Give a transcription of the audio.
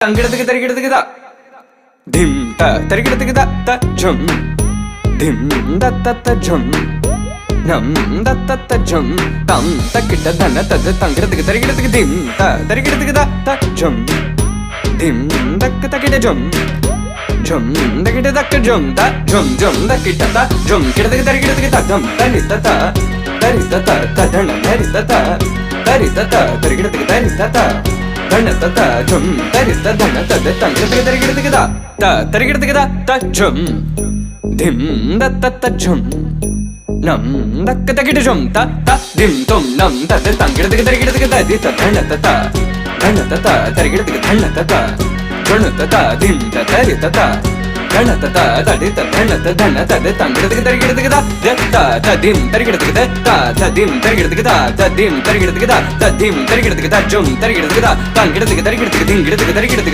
தங்கிடத்துக்கு தரிக்கிடத்துக்கு தா திம் த தரிக்கிடத்துக்கு தா த ஜம் திம் த த த ஜம் நம் த த த ஜம் தம் தக்கிட்ட தன தது தங்கிடத்துக்கு தரிக்கிடத்துக்கு திம் த தரிக்கிடத்துக்கு தா த ஜம் திம் தக்கு தக்கிட்ட ஜம் ஜம் தக்கிட்ட தக்கு ஜம் த ஜம் ஜம் தக்கிட்ட த ஜம் கிடத்துக்கு தரிக்கிடத்துக்கு த ஜம் தரி த த தரி த த தன தரி த த தரி த த தரிக்கிடத்துக்கு தரி த த தன தத ஜம் தரி த தன தது தங்கிடத்துக்கு தரிக்கிடத்துக்கு தா த தரிக்கிடத்துக்கு தா த ஜம் திம் த த த ஜம் நம் தக்க தக்கிட்ட ஜம் த த திம் தொம் நம் தது தங்கிடத்துக்கு தரிக்கிடத்துக்கு ததி த தன தத தன தத தரிக்கிடத்துக்கு தன தத ஜன தத திம் த தரி தத தன தத தடி த தன த தன தது தங்கிடத்துக்கு தரிக்கிடத்துக்கு தா த த திம் தரிக்கிடத்துக்கு த த திம் தரிக்கிடத்துக்கு த திம் தரிக்கிடத்துக்கு த திம் தரிக்கிடத்துக்கு த ஜம் தரிக்கிடத்துக்கு த தங்கிடத்துக்கு தரிக்கிடத்துக்கு திங்கிடத்துக்கு தரிக்கிடத்துக்கு